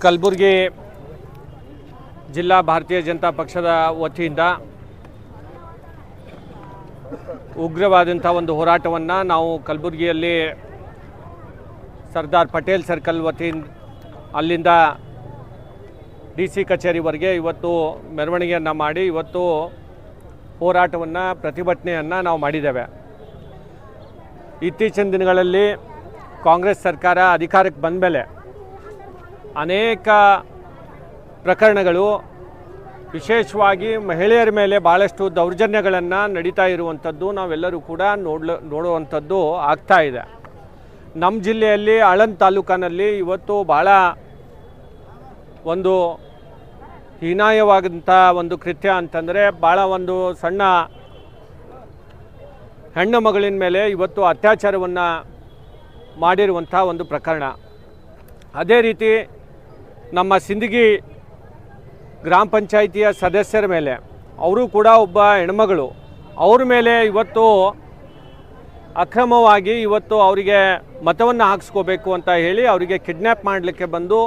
ಕಲಬುರಗಿ ಜಿಲ್ಲಾ ಭಾರತೀಯ ಜನತಾ ಪಕ್ಷದ ವತಿಯಿಂದ ಉಗ್ರವಾದಂಥ ಒಂದು ಹೋರಾಟವನ್ನು ನಾವು ಕಲಬುರಗಿಯಲ್ಲಿ ಸರ್ದಾರ್ ಪಟೇಲ್ ಸರ್ಕಲ್ ವತಿಯಿಂದ ಅಲ್ಲಿಂದ DC ಕಚೇರಿವರೆಗೆ ಇವತ್ತು ಮೆರವಣಿಗೆಯನ್ನು ಮಾಡಿ ಇವತ್ತು ಹೋರಾಟವನ್ನು ಪ್ರತಿಭಟನೆಯನ್ನು ನಾವು ಮಾಡಿದ್ದೇವೆ. ಇತ್ತೀಚಿನ ದಿನಗಳಲ್ಲಿ ಕಾಂಗ್ರೆಸ್ ಸರ್ಕಾರ ಅಧಿಕಾರಕ್ಕೆ ಬಂದ ಮೇಲೆ ಅನೇಕ ಪ್ರಕರಣಗಳು ವಿಶೇಷವಾಗಿ ಮಹಿಳೆಯರ ಮೇಲೆ ಭಾಳಷ್ಟು ದೌರ್ಜನ್ಯಗಳನ್ನು ನಡೀತಾ ಇರುವಂಥದ್ದು ನಾವೆಲ್ಲರೂ ಕೂಡ ನೋಡುವಂಥದ್ದು ಆಗ್ತಾ ಇದೆ. ನಮ್ಮ ಜಿಲ್ಲೆಯಲ್ಲಿ ಆಳಂದ ತಾಲೂಕಿನಲ್ಲಿ ಇವತ್ತು ಭಾಳ ಒಂದು ಹೀನಾಯವಾದಂಥ ಒಂದು ಕೃತ್ಯ ಅಂತಂದರೆ ಭಾಳ ಒಂದು ಸಣ್ಣ ಹೆಣ್ಣು ಮಗಳಿನ ಮೇಲೆ ಇವತ್ತು ಅತ್ಯಾಚಾರವನ್ನು ಮಾಡಿರುವಂಥ ಒಂದು ಪ್ರಕರಣ. ಅದೇ ರೀತಿ ನಮ್ಮ ಸಿಂದಗಿ ಗ್ರಾಮ ಪಂಚಾಯಿತಿಯ ಸದಸ್ಯರ ಮೇಲೆ ಅವರು ಕೂಡ ಒಬ್ಬ ಹೆಣ್ಮಗಳು, ಅವ್ರ ಮೇಲೆ ಇವತ್ತು ಅಕ್ರಮವಾಗಿ ಇವತ್ತು ಅವರಿಗೆ ಮತವನ್ನು ಹಾಕಿಸ್ಕೋಬೇಕು ಅಂತ ಹೇಳಿ ಅವರಿಗೆ ಕಿಡ್ನ್ಯಾಪ್ ಮಾಡಲಿಕ್ಕೆ ಬಂದು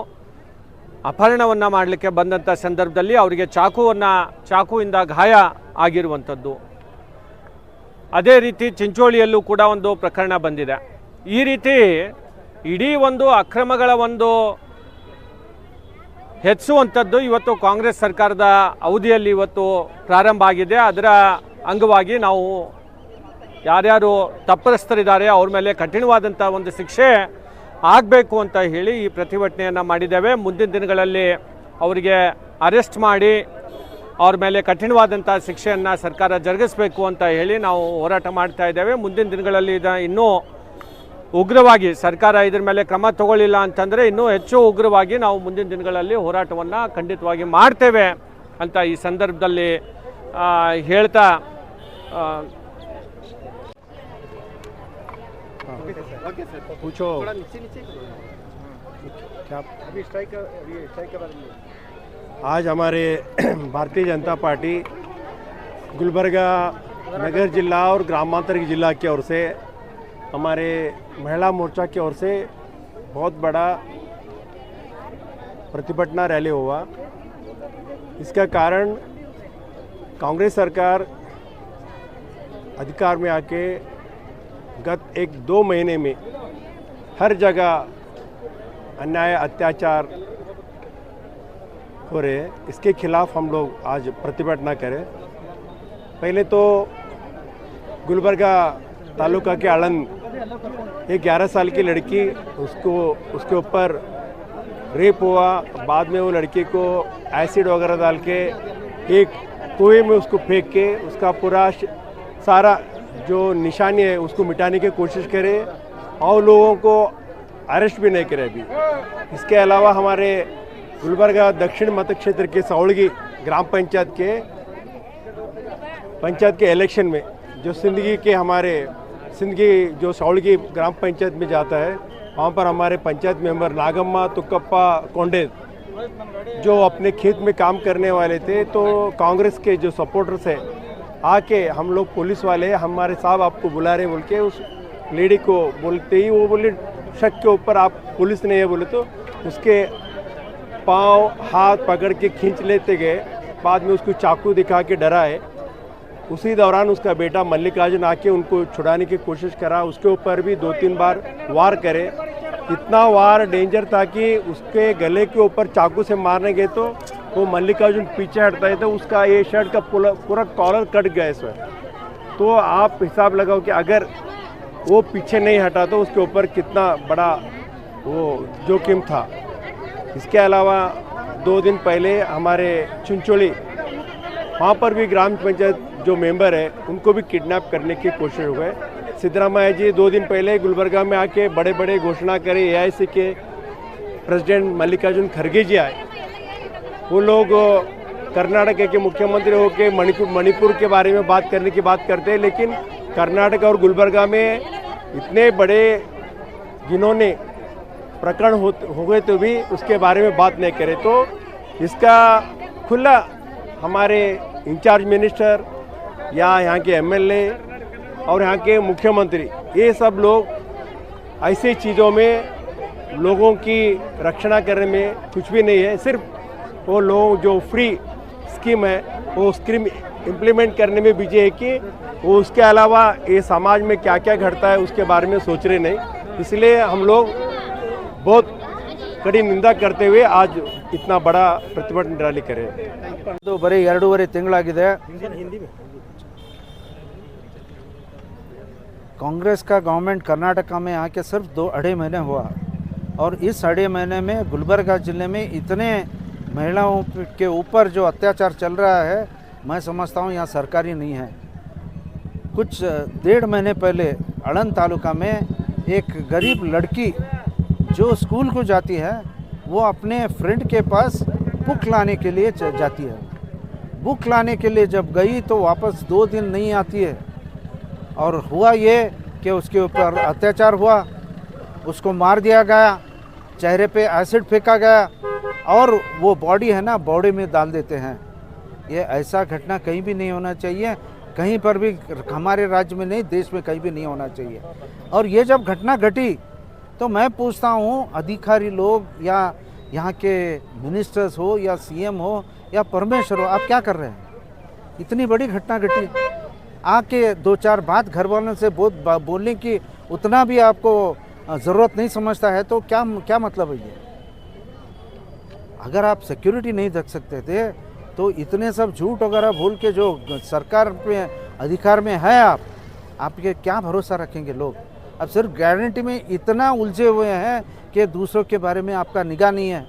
ಅಪಹರಣವನ್ನು ಮಾಡಲಿಕ್ಕೆ ಬಂದಂಥ ಸಂದರ್ಭದಲ್ಲಿ ಅವರಿಗೆ ಚಾಕುವಿಂದ ಗಾಯ ಆಗಿರುವಂಥದ್ದು. ಅದೇ ರೀತಿ ಚಿಂಚೋಳಿಯಲ್ಲೂ ಕೂಡ ಒಂದು ಪ್ರಕರಣ ಬಂದಿದೆ. ಈ ರೀತಿ ಇಡೀ ಒಂದು ಅಕ್ರಮಗಳ ಒಂದು ಹೆಚ್ಚುವಂಥದ್ದು ಇವತ್ತು ಕಾಂಗ್ರೆಸ್ ಸರ್ಕಾರದ ಅವಧಿಯಲ್ಲಿ ಇವತ್ತು ಪ್ರಾರಂಭ ಆಗಿದೆ. ಅದರ ಅಂಗವಾಗಿ ನಾವು ಯಾರ್ಯಾರು ತಪ್ಪಿತಸ್ಥರಿದ್ದಾರೆ ಅವ್ರ ಮೇಲೆ ಕಠಿಣವಾದಂಥ ಒಂದು ಶಿಕ್ಷೆ ಆಗಬೇಕು ಅಂತ ಹೇಳಿ ಈ ಪ್ರತಿಭಟನೆಯನ್ನು ಮಾಡಿದ್ದೇವೆ. ಮುಂದಿನ ದಿನಗಳಲ್ಲಿ ಅವರಿಗೆ ಅರೆಸ್ಟ್ ಮಾಡಿ ಅವ್ರ ಮೇಲೆ ಕಠಿಣವಾದಂಥ ಶಿಕ್ಷೆಯನ್ನು ಸರ್ಕಾರ ಜರುಗಿಸಬೇಕು ಅಂತ ಹೇಳಿ ನಾವು ಹೋರಾಟ ಮಾಡ್ತಾ ಇದ್ದೇವೆ. ಮುಂದಿನ ದಿನಗಳಲ್ಲಿ ಇನ್ನೂ ಉಗ್ರವಾಗಿ ಸರ್ಕಾರ ಇದ್ರ ಮೇಲೆ ಕ್ರಮ ತಗೊಳ್ಳಿಲ್ಲ ಅಂತಂದರೆ ಇನ್ನೂ ಹೆಚ್ಚು ಉಗ್ರವಾಗಿ ನಾವು ಮುಂದಿನ ದಿನಗಳಲ್ಲಿ ಹೋರಾಟವನ್ನು ಖಂಡಿತವಾಗಿ ಮಾಡ್ತೇವೆ ಅಂತ ಈ ಸಂದರ್ಭದಲ್ಲಿ ಹೇಳ್ತಾ पूछो आज हमारे भारतीय जनता पार्टी गुलबर्गा नगर जिला और ग्रामांतर जिला की ओर से हमारे महिला मोर्चा की ओर से बहुत बड़ा प्रतिभटना रैली हुआ। इसका कारण कांग्रेस सरकार अधिकार में आके गत 1-2 महीने में हर जगह अन्याय अत्याचार हो रहे हैं। इसके खिलाफ हम लोग आज प्रतिभटना करें। पहले तो गुलबर्गा तालुका के आलंद एक 11 साल की लड़की उसके ऊपर रेप हुआ। बाद में वो लड़की को एसिड वगैरह डाल के एक कुएं में उसको फेंक के उसका पूरा सारा जो निशानी है उसको मिटाने की कोशिश करे और लोगों को अरेस्ट भी नहीं करे अभी। इसके अलावा हमारे गुलबर्गा दक्षिण मत क्षेत्र के सौड़गी ग्राम पंचायत के इलेक्शन में जो सिंदगी जो सौड़गी ग्राम पंचायत में जाता है वहाँ पर हमारे पंचायत मेंबर नागम्मा तुक्कप्पा कोंडे जो अपने खेत में काम करने वाले थे, तो कांग्रेस के जो सपोर्टर्स है आके हम लोग पुलिस वाले हमारे साहब आपको बुला रहे बोल के उस लेडी को बोलते ही वो बोले शक के ऊपर आप पुलिस ने ये बोले तो उसके पाँव हाथ पकड़ के खींच लेते गए। बाद में उसको चाकू दिखा के डराए। उसी दौरान उसका बेटा मल्लिकार्जुन आके उनको छुड़ाने की कोशिश करा। उसके ऊपर भी 2-3 बार वार करे। इतना वार डेंजर था कि उसके गले के ऊपर चाकू से मारने गए तो वो मल्लिकार्जुन पीछे हटता है तो उसका ये शर्ट का पूरा कॉलर कट गया इसमें। तो आप हिसाब लगाओ कि अगर वो पीछे नहीं हटा तो उसके ऊपर कितना बड़ा वो जोखिम था। इसके अलावा 2 दिन पहले हमारे चिंचोली वहाँ पर भी ग्राम पंचायत जो मेंबर है उनको भी किडनैप करने की कोशिश हो गए। सिद्धरामैया जी 2 दिन पहले गुलबर्गा में आके बड़े बड़े घोषणा करे। AIC के प्रेसिडेंट मल्लिकार्जुन खड़गे जी आए। वो लोग कर्नाटक के मुख्यमंत्री होकर मणिपुर के बारे में बात करने की बात करते हैं, लेकिन कर्नाटक और गुलबर्गा में इतने बड़े जिन्होंने प्रकरण हो गए तो भी उसके बारे में बात नहीं करे। तो इसका खुला हमारे इंचार्ज मिनिस्टर या यहाँ के MLA और यहाँ के मुख्यमंत्री ये सब लोग ऐसे चीज़ों में लोगों की रक्षणा करने में कुछ भी नहीं है। सिर्फ वो लोग जो फ्री स्कीम है वो स्कीम इम्प्लीमेंट करने में बिजी है कि वो उसके अलावा ये समाज में क्या क्या घटता है उसके बारे में सोच रहे नहीं। इसलिए हम लोग बहुत कड़ी निंदा करते हुए आज इतना बड़ा प्रतिभटना रैली करे। ಇದು ಬರೀ 2.5 ತಿಂಗಳಾಗಿದೆ। कांग्रेस का गवर्नमेंट कर्नाटका में आके सिर्फ 2.5 महीने हुआ और इस 2.5 महीने में गुलबर्गा ज़िले में इतने महिलाओं के ऊपर जो अत्याचार चल रहा है, मैं समझता हूँ यहाँ सरकारी नहीं है। कुछ 1.5 महीने पहले अड़न तालुका में एक गरीब लड़की जो स्कूल को जाती है वो अपने फ्रेंड के पास बुक लाने के लिए जाती है। बुक लाने के लिए जब गई तो वापस 2 दिन नहीं आती है और हुआ ये कि उसके ऊपर अत्याचार हुआ, उसको मार दिया गया, चेहरे पे एसिड फेंका गया और वो बॉडी है ना बॉडी में डाल देते हैं। ये ऐसा घटना कहीं भी नहीं होना चाहिए, कहीं पर भी, हमारे राज्य में नहीं, देश में कहीं भी नहीं होना चाहिए। और ये जब घटना घटी तो मैं पूछता हूँ अधिकारी लोग या यहाँ के मिनिस्टर्स हो या सीएम हो या परमेश्वर हो, आप क्या कर रहे हैं? इतनी बड़ी घटना घटी, आके 2-4 बात घर वालों से बोलने की उतना भी आपको ज़रूरत नहीं समझता है तो क्या मतलब है ये? अगर आप सिक्योरिटी नहीं रख सकते थे तो इतने सब झूठ वगैरह बोल के जो सरकार में अधिकार में है आपके क्या भरोसा रखेंगे लोग? अब सिर्फ गारंटी में इतना उलझे हुए हैं कि दूसरों के बारे में आपका निगाह नहीं है।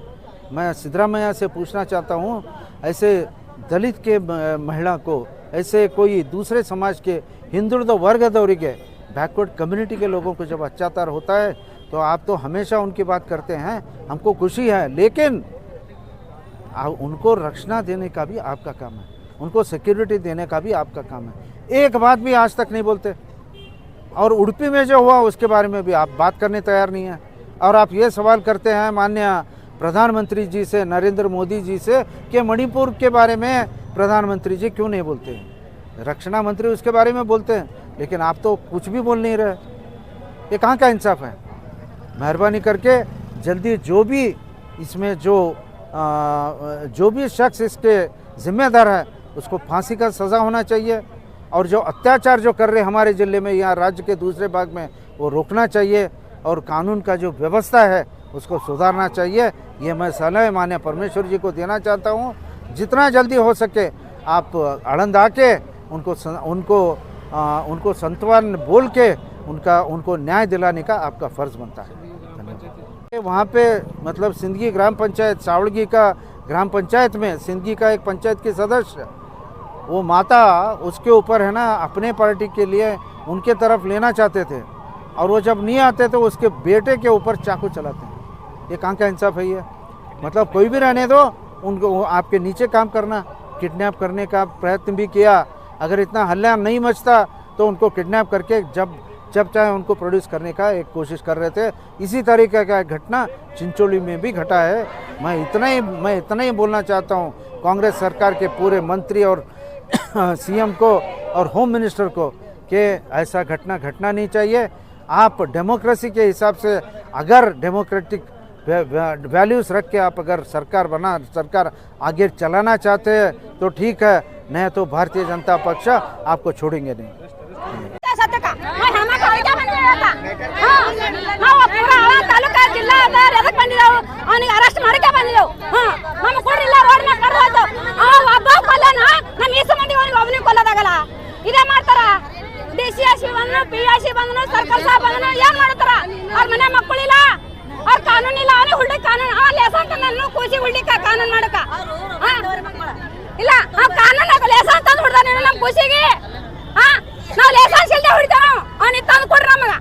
मैं सिद्धरामैया से पूछना चाहता हूँ, ऐसे दलित के महिला को, ऐसे कोई दूसरे समाज के हिंदुत्व वर्गदवರಿಗೆ बैकवर्ड कम्युनिटी के लोगों को जब अत्याचार होता है तो आप तो हमेशा उनकी बात करते हैं, हमको खुशी है, लेकिन उनको रक्षणा देने का भी आपका काम है, उनको सिक्योरिटी देने का भी आपका काम है। एक बात भी आज तक नहीं बोलते। और उड़पी में जो हुआ उसके बारे में भी आप बात करने तैयार नहीं है। और आप ये सवाल करते हैं माननीय प्रधानमंत्री जी से, नरेंद्र मोदी जी से, कि मणिपुर के बारे में प्रधानमंत्री जी क्यों नहीं बोलते हैं? रक्षा मंत्री उसके बारे में बोलते हैं, लेकिन आप तो कुछ भी बोल नहीं रहे। ये कहाँ का इंसाफ है? मेहरबानी करके जल्दी जो भी इसमें जो भी शख्स इसके जिम्मेदार है उसको फांसी का सज़ा होना चाहिए और जो अत्याचार जो कर रहे हमारे ज़िले में या राज्य के दूसरे भाग में वो रोकना चाहिए और कानून का जो व्यवस्था है उसको सुधारना चाहिए। ये मैं सलाह माननीय परमेश्वर जी को देना चाहता हूँ। जितना जल्दी हो सके आप आनंद आके उनको सांत्वन बोल के उनको न्याय दिलाने का आपका फ़र्ज़ बनता है। धन्यवाद। वहाँ पे मतलब सिंदगी ग्राम पंचायत, सावड़गी का ग्राम पंचायत में सिंदगी का एक पंचायत की सदस्य, वो माता उसके ऊपर है ना अपने पार्टी के लिए उनके तरफ लेना चाहते थे और वो जब नहीं आते तो उसके बेटे के ऊपर चाकू चलाते हैं। ये कहाँ का इंसाफ है ये? मतलब कोई भी रहने दो, उनको आपके नीचे काम करना, किडनैप करने का प्रयत्न भी किया। अगर इतना हल्ला नहीं मचता तो उनको किडनैप करके जब चाहे उनको प्रोड्यूस करने का एक कोशिश कर रहे थे। इसी तरीके का घटना चिंचोली में भी घटा है। मैं इतना ही बोलना चाहता हूँ कांग्रेस सरकार के पूरे मंत्री और सीएम को और होम मिनिस्टर को कि ऐसा घटना घटना नहीं चाहिए। आप डेमोक्रेसी के हिसाब से अगर डेमोक्रेटिक वैल्यूज़ रख के आप अगर सरकार आगे चलाना चाहते हैं तो ठीक है, नहीं तो भारतीय जनता पक्ष आपको छोड़ेंगे नहीं। ನಾವು ಪೂರ ತಾಲೂಕಾ ಜಿಲ್ಲಾ ಅದಕ್ಕೆ ಬಂದಿದ್ದೆವು, ಅವನಿಗೆ ಅರೆಸ್ಟ್ ಮಾಡಕ್ಕೆ ಬಂದಿದ್ದೆವು. ನಮಗೆ ಕೊಡ್ರಿಲ್ಲ, ರೋಡ್ ಮೇಲೆ ಕಡ್ದೋಯ್ತು. ಒಬ್ಬ ಕೊಲ್ಲನ ನಮ್ಮ ಈ ಸಂಬಂಧಿ ಅವನಿಗೆ ಒಬ್ಬನಿಗೆ ಕೊಲ್ಲೋದಾಗಲ್ಲ. ಇದೇ ಮಾಡ್ತಾರ. ಡಿಸಿಎಸ್ಸಿ ಬಂದ್ರು, ಪಿಎಸ್ಸಿ ಬಂದ್ರು, ಸರ್ಕಲ್ ಸಾಹೇಬ್ ಬಂದ್ರು, ಏನ್ ಮಾಡ್ತಾರ? ಅವ್ರ ಮನೆ ಮಕ್ಕಳಿಲ್ಲ, ಅವ್ರ ಕಾನೂನು ಇಲ್ಲ, ಅವನಿಗೆ ಹುಳ್ಳಿ ಕಾನೂನು ಲೇಸನ್ ತಂದು ಕೂಸಿ ಹುಳ್ಳಿಕ ಕಾನೂನು ಮಾಡಕ ಇಲ್ಲ. ಕಾನೂನು ಲೇಸನ್ ತಂದು ಹುಡ್ದಾನ ನಮ್ಮ ಕೂಸಿಗೆ. ನಾವು ಲೇಸನ್ಸ್ ಇಲ್ಲದೆ ಹೊಡಿತಾವ, ಅವನಿಗೆ ತಂದು ಕೊಡ್ರಿ ನಮಗ.